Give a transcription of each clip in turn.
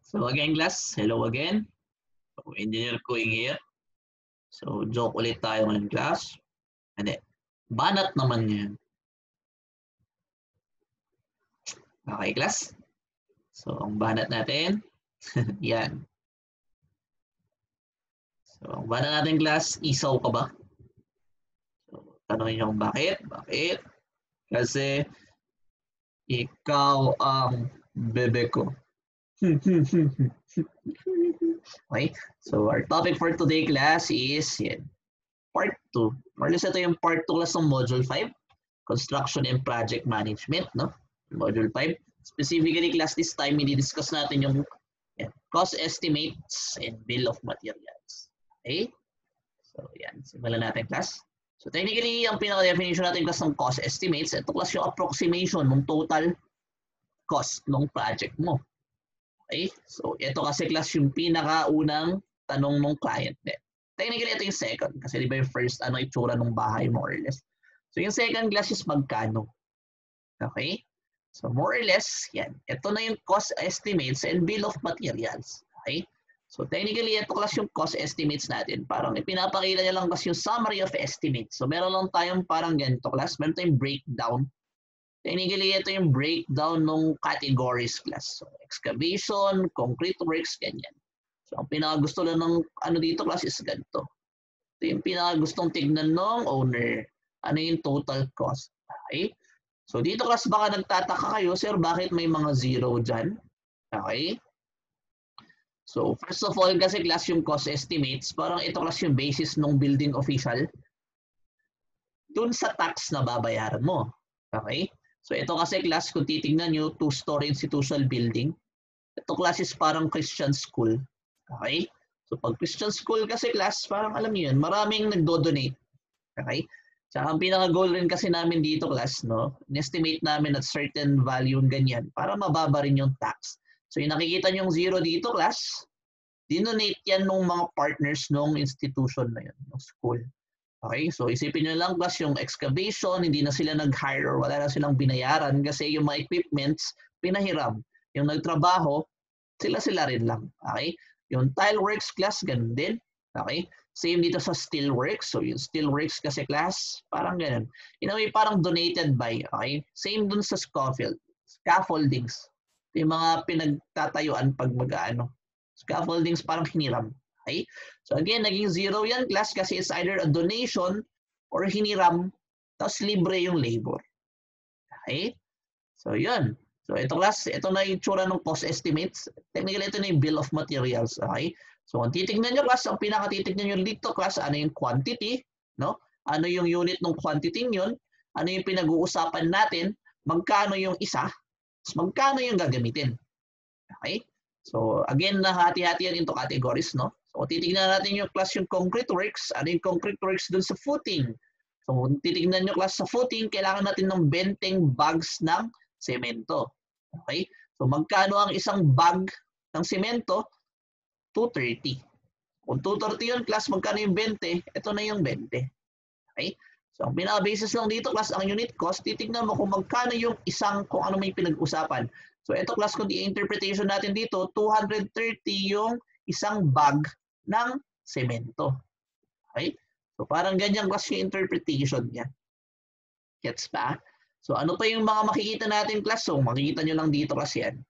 So again class, hello again. So, Engineer Kuing here. So joke ulit tayo ngayon class. Hindi, banat naman yan. Okay class? So ang banat natin, yan. So ang banat natin class, isaw ka ba? So tanongin nyo kung bakit? Bakit? Kasi ikaw ang bebe ko. Okay, so our topic for today class is yan, part 2. More or less ito yung part 2 class ng module 5, construction and project management, no? Module 5. Specifically class this time, i-discuss natin yung yan, cost estimates and bill of materials. Okay? So yan, simulan natin class. So technically, ang pinaka-definition natin class ng cost estimates, ito class yung approximation ng total cost ng project mo. Okay? So, ito kasi class yung pinakaunang tanong ng client. Technically, ito yung second. Kasi di ba yung first, ano itsura ng bahay more or less. So, yung second class is magkano. Okay? So, more or less, yan. Ito na yung cost estimates and bill of materials. Okay? So, technically, ito class yung cost estimates natin. Parang ipinapakita niya lang kasi yung summary of estimates. So, meron lang tayong parang ganito class. Meron tayong breakdown. Technically, ito yung breakdown ng categories class. So, excavation, concrete works, ganyan. So, ang pinakagusto lang ng ano dito class is ganito. Ito yung pinakagustong tignan ng owner. Ano yung total cost. Okay? So, dito class baka nagtataka kayo, sir, bakit may mga zero dyan? Okay? So, first of all, kasi class yung cost estimates, parang ito class yung basis ng building official dun sa tax na babayaran mo. Okay? So ito kasi class, kung titignan nyo, 2-story institutional building. Ito class is parang Christian school. Okay? So pag Christian school kasi class, parang alam niyo yun, maraming nagdo-donate. Okay? Tsaka ang pinaka-goal rin kasi namin dito class, no? In-estimate namin at certain value ganyan para mababa rin yung tax. So yung nakikita nyo yung zero dito class, dinonate yan ng mga partners ng institution na yun, ng school. Okay, so isipin nyo lang class yung excavation, hindi na sila nag-hire or wala na silang binayaran kasi yung mga equipments, pinahiram. Yung nagtrabaho, sila rin lang. Okay, yung tile works class, ganun din. Okay, same dito sa steel works. So yung steel works kasi class, parang ganun. In a way, parang donated by. Okay, same dun sa scaffoldings. Yung mga pinagtatayuan pag mag-ano. Scaffoldings parang hiniram. Okay? So again, naging zero yan class kasi it's either a donation or hiniram tapos libre yung labor. Okay? So yun. So ito class, ito na yung tsura ng cost estimates. Technically, ito na yung bill of materials. Okay? So kung titignan nyo class, ang pinakatitignan nyo dito class, ano yung quantity, no? Ano yung unit ng quantity yun? Ano yung pinag-uusapan natin? Magkano yung isa? Magkano yung gagamitin? Okay? So again, nahati-hati yan into categories, no? So titignan natin yung class yung concrete works. Ano yung concrete works dun sa footing? So kung titignan nyo class sa footing, kailangan natin ng 20 bags ng semento. Okay? So magkano ang isang bag ng semento? 230. Kung 230 yun class, magkano yung 20? Ito na yung 20. Okay? So ang pinaka-basis lang dito class, ang unit cost, titignan mo kung magkano yung isang, kung ano may pinag-usapan. So ito class, kung i-interpretation natin dito, 230 yung isang bag ng semento. Okay? So parang ganyan class yung interpretation niya. Gets ba? So ano pa yung mga makikita natin class? So makikita nyo lang dito class yan.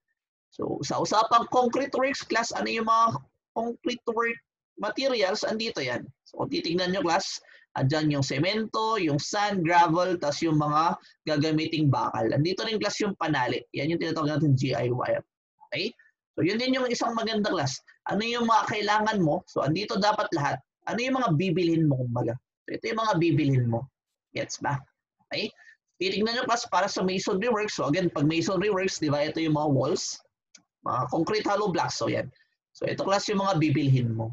So sa usapang concrete works class, ano yung mga concrete work materials? Andito yan. So kung titignan nyo class, andyan yung semento, yung sand, gravel, tas yung mga gagamiting bakal. Andito rin class yung panali. Yan yung tinatawag natin GI wire. Okay? So yun din yung isang maganda class. Ano yung mga kailangan mo? So andito dapat lahat. Ano yung mga bibilhin mo kumbaga? So ito yung mga bibilhin mo. Gets ba? Okay? Titignan nyo class para sa masonry works. So again, pag masonry works, di ba, ito yung mga walls, mga concrete hollow blocks. So yan. So ito class yung mga bibilhin mo.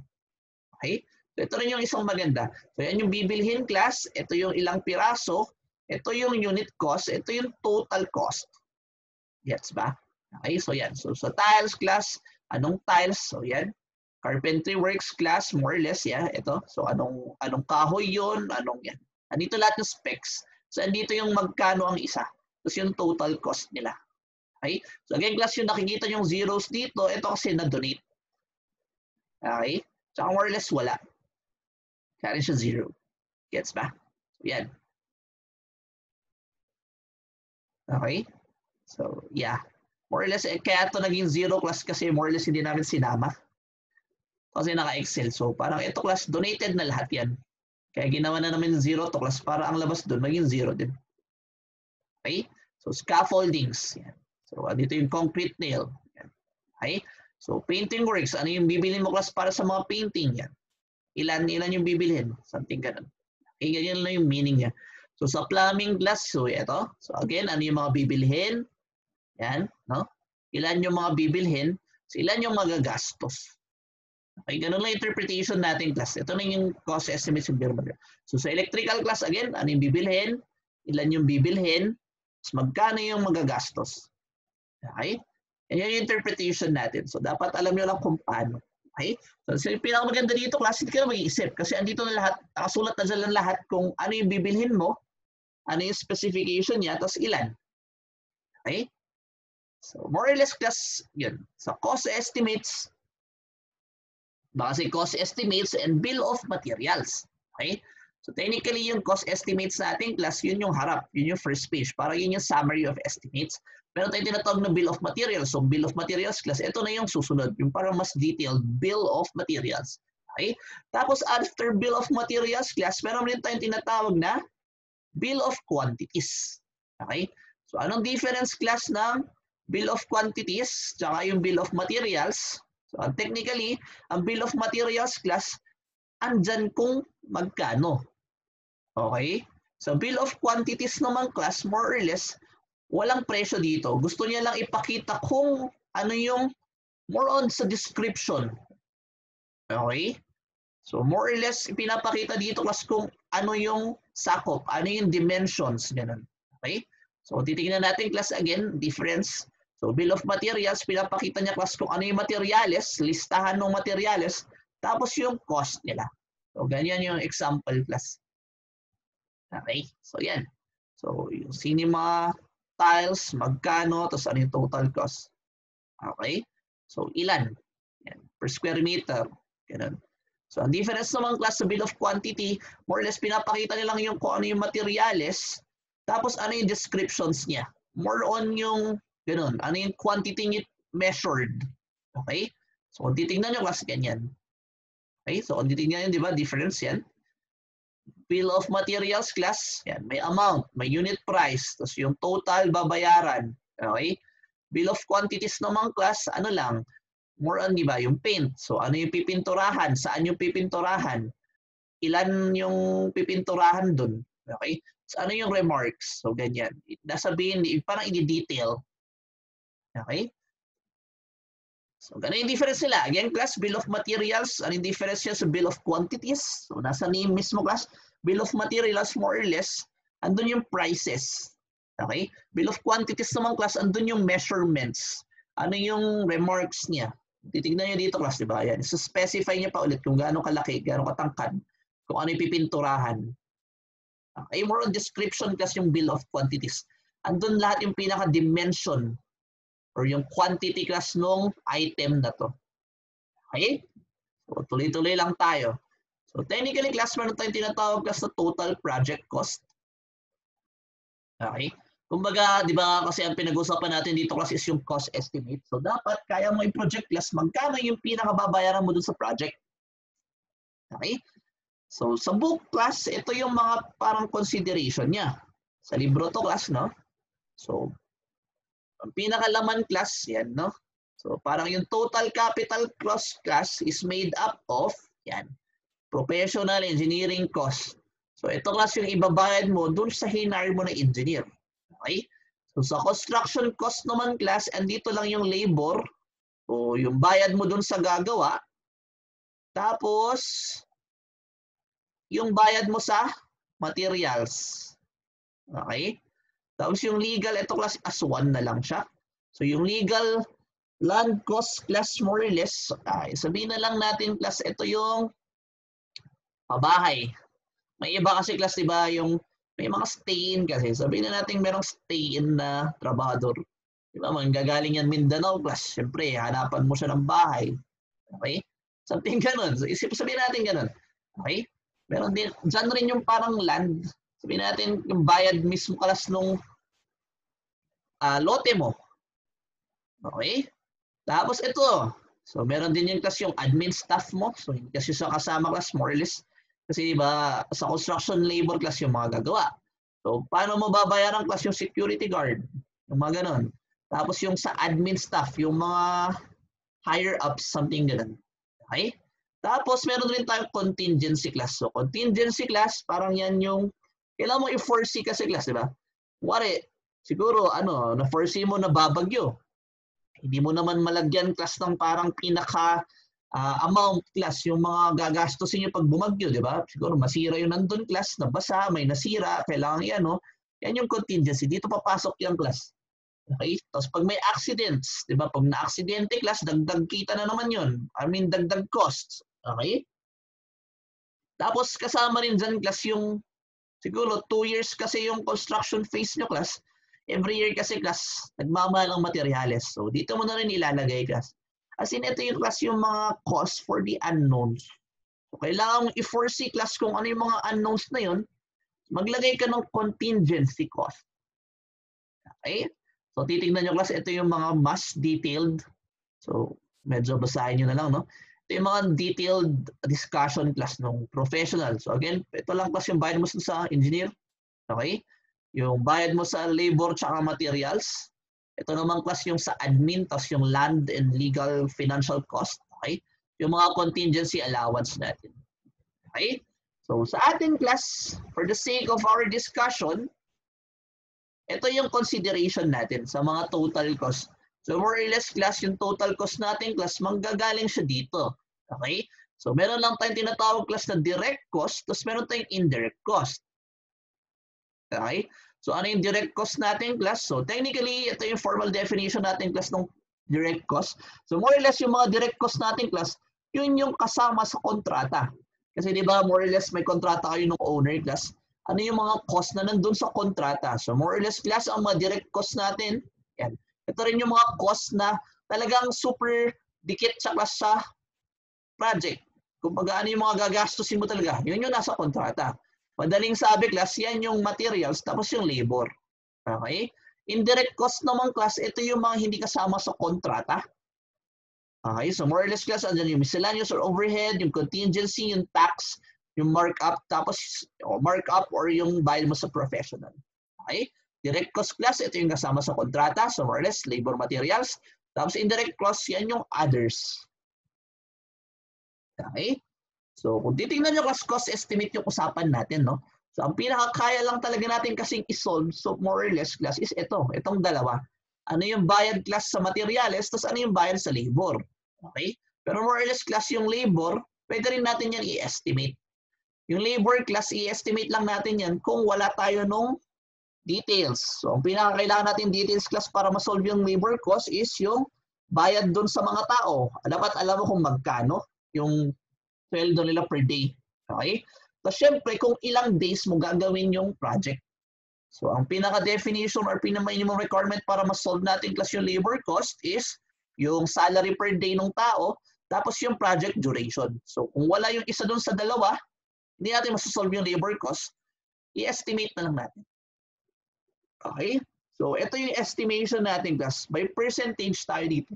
Okay? So ito rin yung isang maganda. So yan yung bibilhin class. Ito yung ilang piraso. Ito yung unit cost. Ito yung total cost. Gets ba? Okay, so yan. So sa tiles class, anong tiles? So yan. Carpentry works class, more or less, yeah. Ito. So anong kahoy yun? Anong yan. Andito lahat ng specs. So andito yung magkano ang isa. Tapos yung total cost nila. Okay? So again, class, yung nakikita yung zeros dito, ito kasi na-donate. Okay? Tsaka more or less wala. Kaya rin siya zero. Gets ba? So, yan. Okay? So, yeah. More or less, kaya ito naging zero class kasi more or less hindi namin sinama. Kasi naka-Excel. So, parang ito class, donated na lahat yan. Kaya ginawa na namin zero to class para ang labas doon maging zero din. Okay? So, scaffoldings. Yan. So, dito yung concrete nail. Yan. Okay? So, painting works. Ano yung bibilin mo class para sa mga painting? Yan. Ilan yung bibilhin? Something ganun. Okay, ganyan lang yung meaning niya. So, sa plumbing glass, so ito. So, again, ano yung mga bibilhin? Yan, no? Ilan yung mga bibilhin? So, ilan yung magagastos? Okay, ganun lang interpretation natin class. Ito na yung cost estimates yung birba. So, sa electrical class, again, ano yung bibilhin? Ilan yung bibilhin? Magkano yung magagastos? Okay? Yan yung interpretation natin. So, dapat alam nyo lang kung paano. Okay? So, yung pinakamaganda dito, class, hindi ka na mag-iisip. Kasi andito na lahat, nakasulat na dyan lahat kung ano yung bibilhin mo, ano yung specification niya, tapos ilan. Okay? So, more or less, class, yun. So, cost estimates, kasi cost estimates and bill of materials. Okay? So, technically, yung cost estimates natin, class, yun yung harap. Yun yung first page. Para yun yung summary of estimates. Pero tayo tinatawag na bill of materials. So, bill of materials, class, ito na yung susunod. Yung parang mas detailed bill of materials. Okay? Tapos, after bill of materials, class, meron rin tayong tinatawag na bill of quantities. Okay? So, anong difference, class, ng bill of quantities tsaka yung bill of materials? So, technically, ang bill of materials, class, andyan kung magkano. Okay? So, bill of quantities naman, class, more or less, walang presyo dito. Gusto niya lang ipakita kung ano yung more on sa description. Okay? So, more or less, pinapakita dito, class, kung ano yung sakop, ano yung dimensions, ganun. Okay? So, titingnan natin, class, again, difference. So, bill of materials, pinapakita niya, class, kung ano yung materials, listahan ng materials, tapos yung cost nila. So, ganyan yung example, class. Okay? So, yan. So, yung cinema tiles, magkano, tapos ano yung total cost. Okay? So, ilan? Yan. Per square meter. Ganun. So, ang difference naman, class, sa bill of quantity, more or less, pinapakita nilang yung kung ano yung materials, tapos ano yung descriptions niya. More on yung, ganun, ano yung quantity niya measured. Okay? So, kung titignan nyo, class, ganyan. Okay? So, kung titignan nyo, di ba, difference yan. Bill of materials, class, yan, may amount, may unit price, tapos yung total babayaran. Okay? Bill of quantities naman, class, ano lang, more on, di ba, yung paint. So, ano yung pipinturahan? Saan yung pipinturahan? Ilan yung pipinturahan dun? Okay? So, ano yung remarks? So, ganyan. Nasabihin, parang i-detail. Okay? So, ganun yung difference nila. Again, class, bill of materials. Ano yung difference niya sa bill of quantities? So, nasa name mismo, class. Bill of materials, more or less, andun yung prices. Okay? Bill of quantities naman, class, andun yung measurements. Ano yung remarks niya? Titignan niyo dito, class, di ba? Yan. So, specify niya pa ulit kung gaano kalaki, gaano katangkad, kung ano yung pipinturahan. Okay? More on description, class, yung bill of quantities. Andun lahat yung pinaka-dimension or yung quantity, class, nung item na to. Okay? So, tuloy-tuloy lang tayo. So, technically, class, meron tayong tinatawag, class, na total project cost. Okay? Kumbaga, di ba, kasi ang pinag-usapan natin dito, class, is yung cost estimate. So, dapat, kaya mo yung project, class, magkano yung pinakababayaran mo dun sa project. Okay? So, sa book, class, ito yung mga parang consideration niya. Sa libro to, class, no? So, ang pinakalaman, class, yan, no? So, parang yung total capital cost, class, is made up of, yan, professional engineering cost. So, ito, class, yung ibabayad mo dun sa hinire mo na engineer. Okay? So, sa construction cost naman, class, andito lang yung labor, o yung bayad mo dun sa gagawa, tapos, yung bayad mo sa materials. Okay? Tapos yung legal, ito, class, as one na lang siya. So, yung legal land cost, class, more or less, sabihin na lang natin, class, ito yung pabahay. May iba kasi, class, diba, yung may mga stay-in kasi. Sabihin na natin merong stay-in na trabahador. Diba, manggagaling yan Mindanao class. Siyempre, hanapan mo siya ng bahay. Okay? Something ganun. So, sabihin natin ganun. Okay? Meron din, dyan rin yung parang land. Sabihin natin, yung bayad mismo class nung lote mo. Okay? Tapos ito. So, meron din yung class yung admin staff mo. So, hindi kasi sa kasama class, more or less. Kasi diba, sa construction labor class yung mga gagawa. So, paano mo babayaran class yung security guard? Yung mga ganun. Tapos yung sa admin staff, yung mga higher ups, something ganun. Okay? Tapos meron rin tayong contingency class. So contingency class, parang yan yung, kailangan mo i-foresee kasi class, di ba? Wari, siguro, na-foresee mo na babagyo. Hindi mo naman malagyan class ng parang pinaka amount class, yung mga gagastusin nyo pag bumagyo, di ba? Siguro masira yung nandun class, nabasa, may nasira, kailangan yan, no? Yan yung contingency. Dito papasok yung class. Okay? Tapos pag may accidents, di ba? Pag na-aksidente class, dagdag kita na naman yun. I mean, dagdag costs. Okay? Tapos kasama rin dyan class yung, siguro 2 years kasi yung construction phase nyo class. Every year kasi class, nagmamahal ang materyales. So dito mo na rin ilalagay class. As in, ito yung class yung mga costs for the unknowns. So kailangan mong i-foresee class kung ano yung mga unknowns na yun. Maglagay ka ng contingency cost. Okay? So, titignan nyo class, ito yung mga mas detailed. So, medyo basahin nyo na lang, no? Ito yung mga detailed discussion class ng professional. So, again, ito lang class yung bayad mo sa engineer. Okay? Yung bayad mo sa labor tsaka materials. Ito naman class yung sa admin, tapos yung land and legal financial cost. Okay? Yung mga contingency allowance natin. Okay? So, sa ating class, for the sake of our discussion, ito yung consideration natin sa mga total cost. So more or less class, yung total cost natin class, manggagaling siya dito. Okay? So meron lang tayong tinatawag class na direct cost, tapos meron tayong indirect cost. Okay? So ano yung direct cost natin class? So technically, ito yung formal definition natin class ng direct cost. So more or less yung mga direct cost natin class, yun yung kasama sa kontrata. Kasi di ba more or less may kontrata kayo ng owner class. Ano yung mga cost na nandun sa kontrata. So more or less class, ang mga direct cost natin, yan. Ito rin yung mga cost na talagang super dikit sa class sa project. Kung ano yung mga gagastusin mo talaga, yun yung nasa kontrata. Madaling sabi class, yan yung materials, tapos yung labor. Okay? Indirect cost naman class, ito yung mga hindi kasama sa kontrata. Okay? So more or less class, andyan yung miscellaneous or overhead, yung contingency, yung tax, yung markup, tapos markup or yung bayad mo sa professional. Okay? Direct cost class, ito yung kasama sa kontrata, so more or less, labor materials. Tapos indirect cost, yan yung others. Okay? So kung titingnan nyo class, cost estimate yung usapan natin, no? So ang pinakakaya lang talaga natin kasing isolve, so more or less class, is itong dalawa. Ano yung bayad class sa materials, tapos ano yung bayad sa labor. Okay? Pero more or less class yung labor, pwede rin natin yan i-estimate. Yung labor class, i-estimate lang natin yan kung wala tayo nung details. So, ang pinakakailangan natin details class para ma-solve yung labor cost is yung bayad dun sa mga tao. Dapat alam mo kung magkano yung sweldo nila per day. Okay? Tapos syempre, kung ilang days mo gagawin yung project. So, ang pinaka-definition or pinaka-minimum requirement para ma-solve natin class yung labor cost is yung salary per day ng tao, tapos yung project duration. So, kung wala yung isa dun sa dalawa, hindi natin masasolve yung labor cost, i-estimate na lang natin. Okay? So, ito yung estimation natin, class. By percentage tayo dito.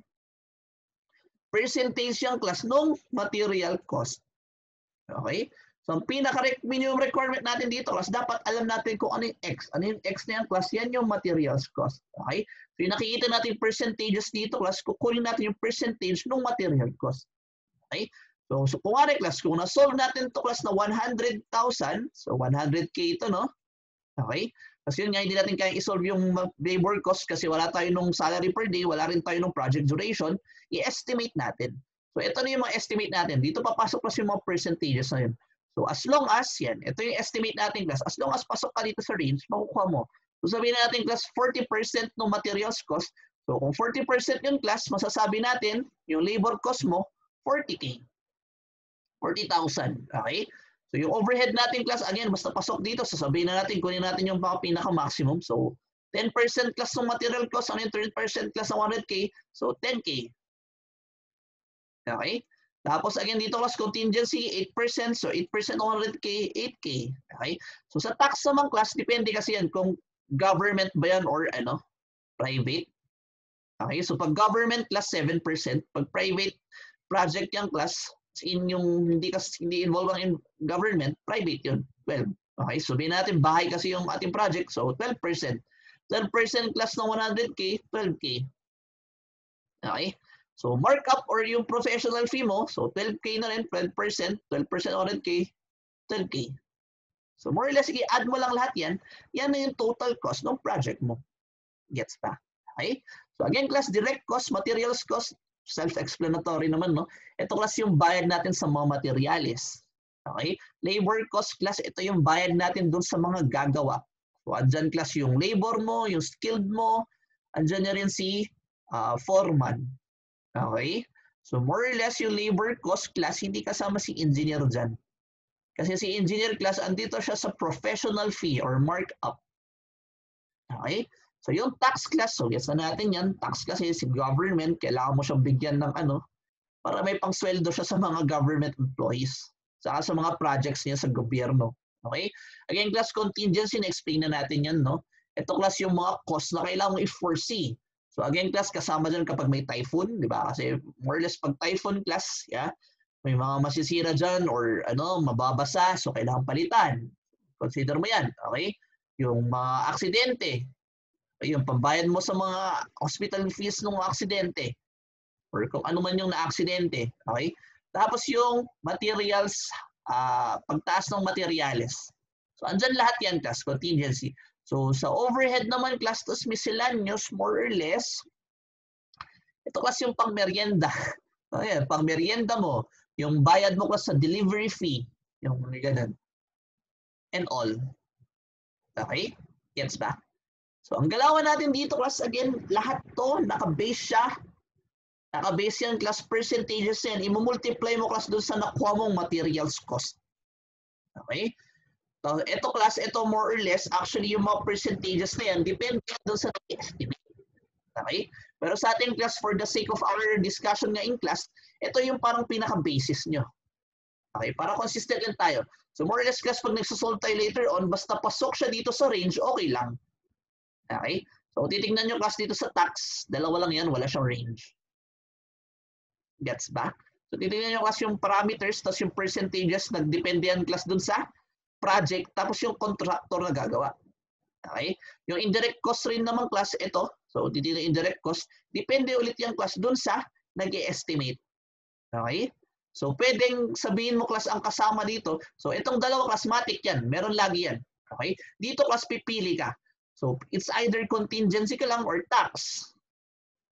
Percentage yung class nung material cost. Okay? So, ang pinaka-minimum requirement natin dito, class, dapat alam natin kung ano yung X. Ano yung X na yan, class? Yan yung materials cost. Okay? So, yung nakikita natin percentages dito, class, kukunin natin yung percentage nung material cost. Okay? So kung ano class, kung na-solve natin to class na 100,000, so 100K ito, no? Okay? Kasi yun nga, hindi natin kaya i-solve yung labor cost kasi wala tayo nung salary per day, wala rin tayo nung project duration, i-estimate natin. So ito na yung mga estimate natin. Dito papasok plus yung mga percentages na yun. So as long as, yan, ito yung estimate natin class, as long as pasok ka dito sa range, makukuha mo. So sabihin natin class, 40% ng materials cost. So kung 40% yung class, masasabi natin, yung labor cost mo, 40K. 40,000. Okay? So yung overhead natin class, again, basta pasok dito, sasabihin na natin, kunin natin yung pinaka-maximum. So 10% class ng material cost, ano yung 30% class ng 100K? So, 10K. Okay? Tapos, again, dito class contingency, 8%. So, 8% ng 100K, 8K. Okay? So, sa tax naman class, depende kasi yan kung government ba yan or private. Okay? So, pag government class, 7%. Pag private project yung class, in yung hindi involved ang government, private yun, 12. Okay? So, sabihin natin, bahay kasi yung ating project. So, 12%. 12% class ng 100K, 12K. Okay? So, markup or yung professional fee mo, so 12K na rin, 12%, 12% 100K, 12K. So, more or less, i-add mo lang lahat yan, yan na yung total cost ng project mo. Gets pa? Okay? So, again, class, direct cost, materials cost, self-explanatory naman, no? Ito, class, yung bayad natin sa mga materials. Okay? Labor cost, class, ito yung bayad natin dun sa mga gagawa. So, andyan, class, yung labor mo, yung skilled mo, andyan na rin si foreman. Okay? So, more or less, yung labor cost, class, hindi kasama si engineer dyan. Kasi si engineer, class, andito siya sa professional fee or markup. Okay? So, yung tax class, so gets na natin yan. Tax kasi si government, kailangan mo siyang bigyan ng para may pangsweldo siya sa mga government employees. Saka sa mga projects niya sa gobyerno. Okay? Again, class contingency, na-explain na natin yan, no? Ito, class, yung mga cost na kailangan mo i-foresee. So, again, class, kasama dyan kapag may typhoon, di ba? Kasi more or less pag typhoon, class, may mga masisira dyan or mababasa, so kailangan palitan. Consider mo yan, okay? Yung mga aksidente, yung pambayad mo sa mga hospital fees ng aksidente or kung ano man yung na-aksidente, okay? Tapos yung materials, pagtaas ng materials. So, andyan lahat yan, class, contingency. So, sa overhead naman, class, tas miscellaneous, more or less, ito class yung pang-merienda. Ayan, pang-merienda mo, yung bayad mo class sa delivery fee, yung ganun. And all. Okay? Gets ba? So, ang galawan natin dito, class, again, lahat to, naka-base siya. Naka-base yan, class, percentages yan. I-multiply mo, class, doon sa nakuha mong materials cost. Okay? So, ito, class, ito more or less, actually, yung mga percentages na yan, depende doon sa estimate. Okay? Pero sa ating class, for the sake of our discussion nga in class, ito yung parang pinaka-basis nyo. Okay? Para consistent lang tayo. So, more or less, class, pag nagsasolve tayo later on, basta pasok siya dito sa range, okay lang. Okay? So, titignan nyo, class, dito sa tax, dalawa lang yan, wala siyang range. Gets ba? So, titignan nyo, class, yung parameters, tapos yung percentages, nagdepende yan, class, dun sa project, tapos yung contractor na gagawa. Okay? Yung indirect cost rin naman, class, ito. So, titignan indirect cost, depende ulit yung class, dun sa nag-estimate. Okay? So, pwedeng sabihin mo, class, ang kasama dito. So, itong dalawa, class, matic yan. Meron lagi yan. Okay? Dito, class, pipili ka. So, it's either contingency ka lang or tax.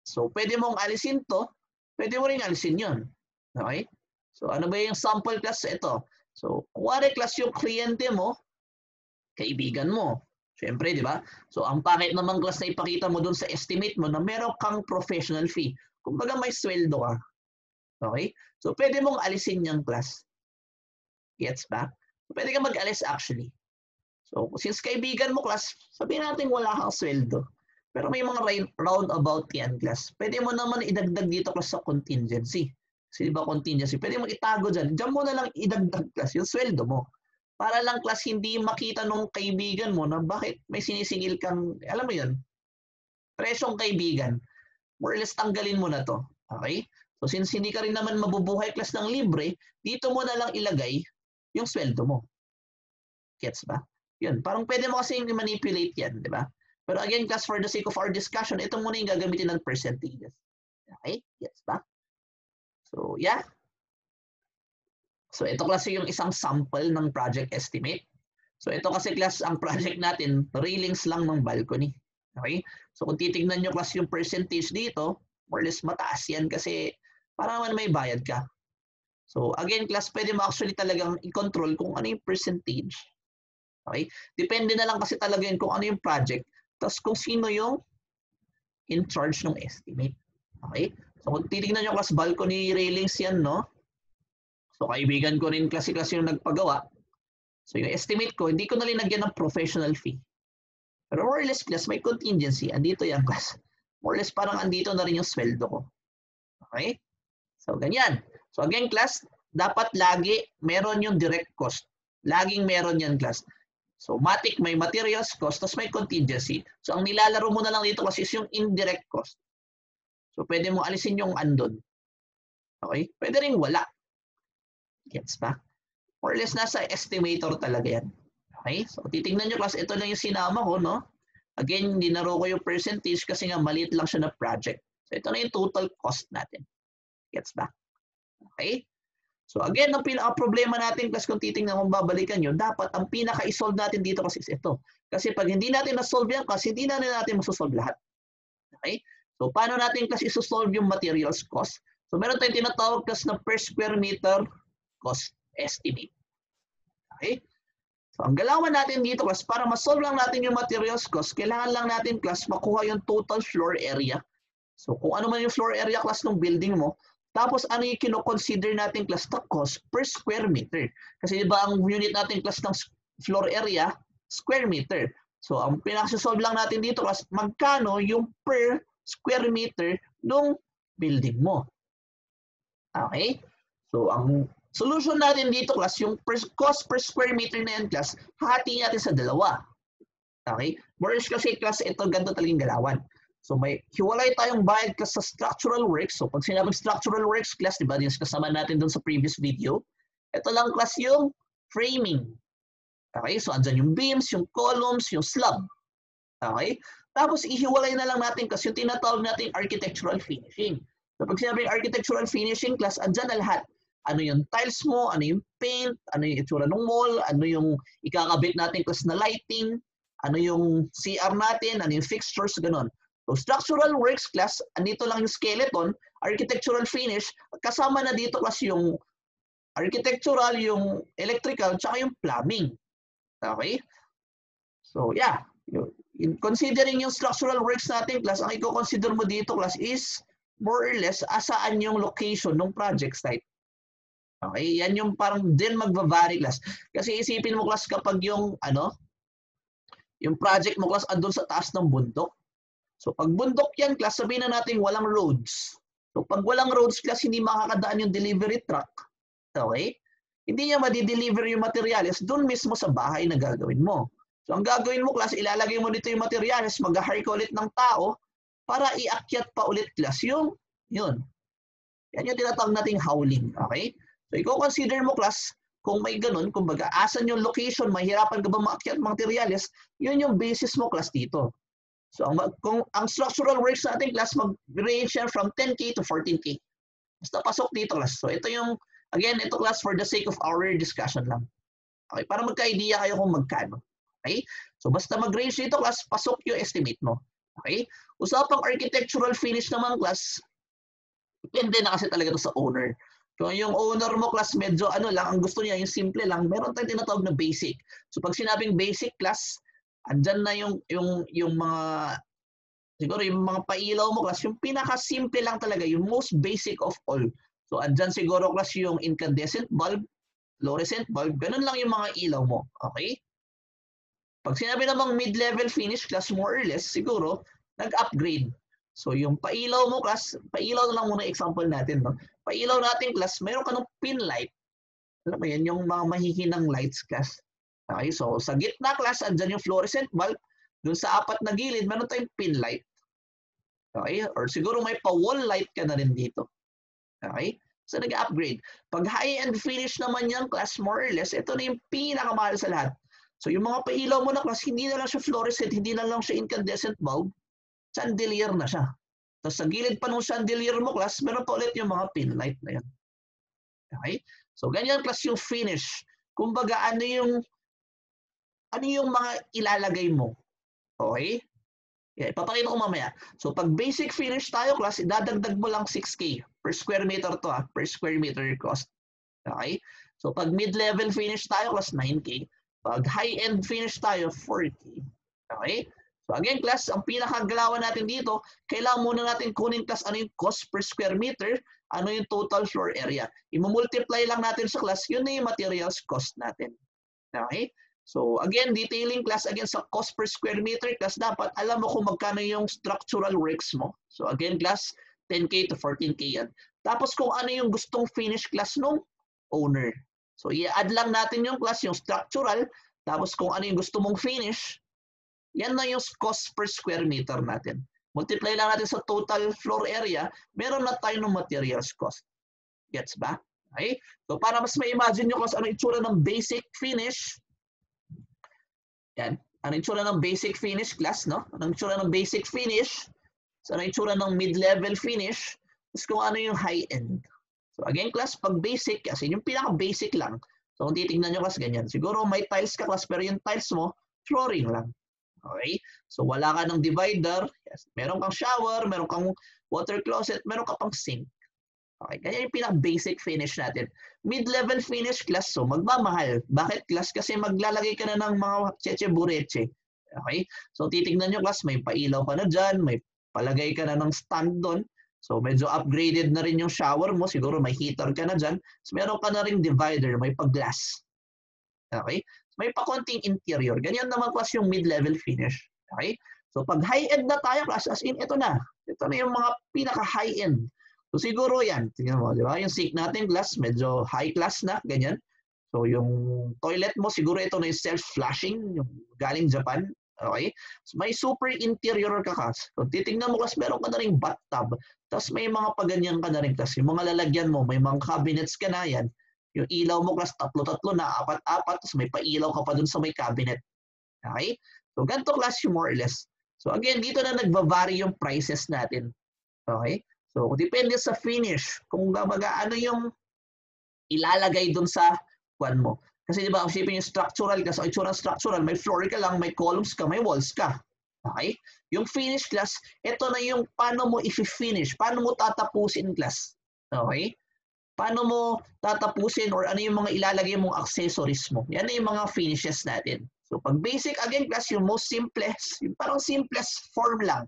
So, pwede mong alisin to, pwede mo rin alisin yun. Okay? So, ano ba yung sample class? Ito. So, kuwari class yung kliyente mo, kaibigan mo. Siyempre, di ba? So, ang pangit naman class na ipakita mo dun sa estimate mo na meron kang professional fee. Kumbaga may sweldo ka. Okay? So, pwede mong alisin yung class. Gets ba? So, pwede ka mag-alis actually. So, since kaibigan mo, class, sabihin natin wala kang sweldo. Pero may mga roundabout yan, class. Pwede mo naman idagdag dito, class, sa contingency. Kasi diba contingency? Pwede mo itago dyan. Diyan mo na lang idagdag, class, yung sweldo mo. Para lang, class, hindi makita nung kaibigan mo na bakit may sinisingil kang, alam mo yun, presyong kaibigan. More or less, tanggalin mo na to. Okay? So, since hindi ka rin naman mabubuhay, class, ng libre, dito mo na lang ilagay yung sweldo mo. Gets ba? Yun, parang pwede mo kasi i-manipulate yan, di ba? Pero again, class, for the sake of our discussion, ito muna yung gagamitin ng percentages. Okay? Gets ba? So, yeah. So, ito kasi yung isang sample ng project estimate. So, ito kasi, class, ang project natin, railings lang ng balcony. Okay? So, kung titignan nyo, class, yung percentage dito, more or less mataas yan kasi para naman may bayad ka. So, again, class, pwede mo actually talagang i-control kung ano yung percentage. Okay? Depende na lang kasi talaga yun kung ano yung project, tapos kung sino yung in charge ng estimate. Okay? So, kung titignan nyo, class, balcony railings yan, no? So, kaibigan ko rin kasi yung nagpagawa. So, yung estimate ko, hindi ko na linagyan ng professional fee. Pero more or less class, may contingency. Andito yan class. More or less parang andito na rin yung sweldo ko. Okay? So, ganyan. So, again class, dapat lagi meron yung direct cost. Laging meron yan class. So, matik may materials cost, tapos may contingency. So, ang nilalaro mo na lang dito kasi is yung indirect cost. So, pwede mo alisin yung andon. Okay? Pwede rin wala. Gets ba? More or less nasa estimator talaga yan. Okay? So, titingnan nyo class, ito lang yung sinama ko, no? Again, dinaro ko yung percentage kasi nga maliit lang siya na project. So, ito na yung total cost natin. Gets ba? Okay? So again, ang pinaka-problema natin class kung titingnan kung babalikan nyo, dapat ang pinaka-isolve natin dito kasi is ito. Kasi pag hindi natin na-solve yan, kasi hindi na natin masosolve lahat. Okay? So paano natin class isosolve yung materials cost? So meron tayong tinatawag class na per square meter cost estimate. Okay? So ang galawan natin dito class, para ma-solve lang natin yung materials cost, kailangan lang natin class makuha yung total floor area. So kung ano man yung floor area class ng building mo, tapos ano yung kino-consider natin class na cost per square meter. Kasi di ba ang unit natin class ng floor area, square meter. So ang pinaka-solve lang natin dito class, magkano yung per square meter ng building mo. Okay? So ang solution natin dito class, yung cost per square meter na yan class, hati natin sa dalawa. Okay? More kasi class, ito ganito talagang galawan. So may hiwalay tayong bayad class sa structural works. So pag sinabing structural works class, di ba, yung kasama natin dun sa previous video, ito lang class yung framing. Okay? So andyan yung beams, yung columns, yung slab. Okay? Tapos ihiwalay na lang natin class yung tinatawag natin architectural finishing. So pag sinabing architectural finishing class, andyan na lahat. Ano yung tiles mo, ano yung paint, ano yung itsura ng wall, ano yung ikakabit natin class na lighting, ano yung CR natin, ano yung fixtures, ganun. So structural works class, andito lang yung skeleton, architectural finish, kasama na dito class yung architectural, yung electrical, tsaka yung plumbing. Okay? So yeah, considering yung structural works natin class, ang i-consider mo dito class is more or less asaan yung location ng project site. Okay? Yan yung parang din magva-vary class. Kasi isipin mo class kapag yung yung project mo class andun sa taas ng bundok. So pag bundok yan class, sabihin na natin walang roads. So pag walang roads class, hindi makakadaan yung delivery truck. Okay? Hindi niya madi-deliver yung materials doon mismo sa bahay na gagawin mo. So ang gagawin mo class, ilalagay mo dito yung materials, mag-hire ka ulit ng tao para iakyat pa ulit class yung yun. Yan yung tinatawag nating hauling. Okay? So i-consider mo class, kung may ganun, kumbaga asan yung location, mahirapan ka ba maakyat materials, yun yung basis mo class dito. So kung ang structural works natin class, mag-range yan from 10K to 14K. Basta pasok dito class. So ito yung, again, ito class for the sake of our discussion lang. Okay, para magka-idea kayo kung magkano. Okay? So basta mag-range dito class, pasok yung estimate mo. Okay? Usapang architectural finish naman class, depende na kasi talaga to sa owner. Kung yung owner mo class medyo lang, ang gusto niya yung simple lang, meron tayong tinatawag na basic. So pag sinabing basic class, andyan na yung mga siguro yung mga pailaw mo class, yung pinaka-simple lang talaga, yung most basic of all. So andyan siguro class yung incandescent bulb, fluorescent bulb, ganun lang yung mga ilaw mo. Okay? Pag sinabi namang mid-level finish class, more or less, siguro, nag-upgrade. So yung pailaw mo class, pailaw na lang muna example natin. No? Pailaw natin class, meron ka ng pin light. Alam mo yan, yung mga mahihinang lights class. Okay, so sa gitna class, andyan yung fluorescent bulb. Doon sa apat na gilid, meron tayong pin light. Okay, or siguro may pa-wall light ka na rin dito. Okay, so nag-upgrade. Pag high-end finish naman yan class, more or less, ito na yung pinakamahal sa lahat. So yung mga pailaw mo na class, hindi na lang siya fluorescent, hindi na lang siya incandescent bulb, chandelier na siya. Tapos sa gilid pa ng chandelier mo class, meron pa ulit yung mga pin light na yan. Okay, so ganyan class yung finish. Kumbaga ano yung mga ilalagay mo. Okay? Yeah, ipapakita ko mamaya. So pag basic finish tayo class, idadagdag mo lang 6K per square meter to per square meter cost. Okay? So pag mid-level finish tayo class, 9K. Pag high-end finish tayo, 4K. Okay? So again class, ang pinakagalawan natin dito, kailangan muna natin kunin class ano yung cost per square meter, ano yung total floor area. I-multiply lang natin sa class, yun na yung materials cost natin. Okay? So again, detailing class, again sa cost per square meter class, dapat alam mo kung magkano yung structural works mo. So again class, 10K to 14K yan. Tapos kung ano yung gustong finish class nung owner. So i-add lang natin yung class, yung structural, tapos kung ano yung gusto mong finish, yan na yung cost per square meter natin. Multiply lang natin sa total floor area, meron na tayo ng materials cost. Gets ba? Okay? So para mas ma-imagine nyo kung ano itsura ng basic finish, yan. Ano itsura ng basic finish class, no? Ano itsura ng basic finish? So ano itsura ng mid-level finish? Tapos kung ano yung high-end. So again class, pag basic, kasi yung pinaka-basic lang. So kung titignan nyo class, ganyan. Siguro may tiles ka class, pero yung tiles mo, flooring lang. Okay? So wala ka ng divider. Yes. Meron kang shower, meron kang water closet, meron ka pang sink. Okay, kaya yung pinaka-basic finish natin. Mid-level finish class, so magmamahal. Bakit class? Kasi maglalagay ka na ng mga cheche-bureche. Okay? So titignan nyo class, may pailaw ka na dyan, may palagay ka na ng stand doon. So medyo upgraded na rin yung shower mo, siguro may heater ka na dyan. So meron ka na rin divider, may pag-glass. Okay? So, may pa-konting interior. Ganyan naman class yung mid-level finish. Okay? So pag high-end na tayo class, as in ito na. Ito na yung mga pinaka-high-end. So siguro yan, tingnan mo, di ba? Yung sink natin glass, medyo high class na, ganyan. So yung toilet mo, siguro ito na yung self-flushing, yung galing Japan. Okay? So, may super interior ka kas. So titingnan mo kasi meron ka na rin bathtub. Tapos may mga paganyan ka na rin kasi. Yung mga lalagyan mo, may mga cabinets ka na yan. Yung ilaw mo kasi tatlo-tatlo na, apat-apat. Tapos may pailaw ka pa dun sa may cabinet. Okay? So ganito class yung more or less. So again, dito na nagva-vary yung prices natin. Okay? So, depende sa finish. Kung ano yung ilalagay dun sa kwan mo. Kasi di ba, isipin yung structural ka. So, itsura structural, may floor ka lang, may columns ka, may walls ka. Okay? Yung finish class, ito na yung paano mo i-finish. Paano mo tatapusin class. Okay? Paano mo tatapusin or ano yung mga ilalagay mong accessories mo. Yan na yung mga finishes natin. So, pag basic, again class, yung most simplest, yung parang simplest form lang.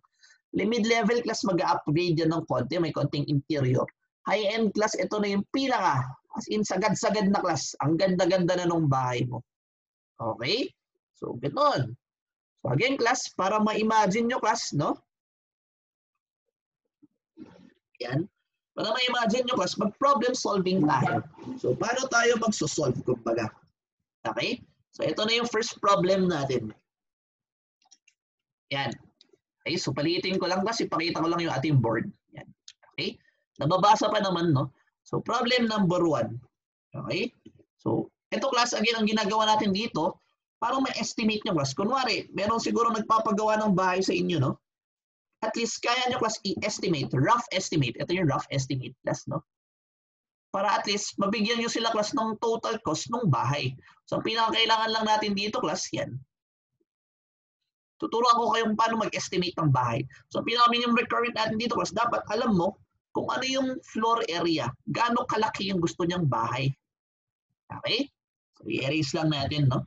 Mid-level class mag-upgrade yan ng konti, may konting interior. High-end class, ito na yung pinaka, as in sagad-sagad na class. Ang ganda-ganda na nung bahay mo. Okay? So, ganoon. So, again class, para ma-imagine nyo class, no? Yan. Para ma-imagine nyo class, mag-problem solving tayo. So, paano tayo mag-solve, kumbaga? Okay? So, ito na yung first problem natin. Yan. Okay, so palitin ko lang kasi ipakita ko lang yung ating board. Yan. Okay? Nababasa pa naman, no? So, problem number 1. Okay? So, ito class, again, ang ginagawa natin dito, parang may estimate nyo class. Kunwari, meron siguro nagpapagawa ng bahay sa inyo, no? At least, kaya nyo class i-estimate, rough estimate. Ito yung rough estimate class, no? Para at least, mabigyan nyo sila class ng total cost ng bahay. So, ang pinakakailangan lang natin dito class, yan. Tuturuan ko kayong paano mag-estimate ng bahay. So, pinaka-minimum requirement natin dito kasi dapat alam mo kung ano yung floor area. Gaano kalaki yung gusto niyang bahay. Okay? So, i-erase lang natin, no?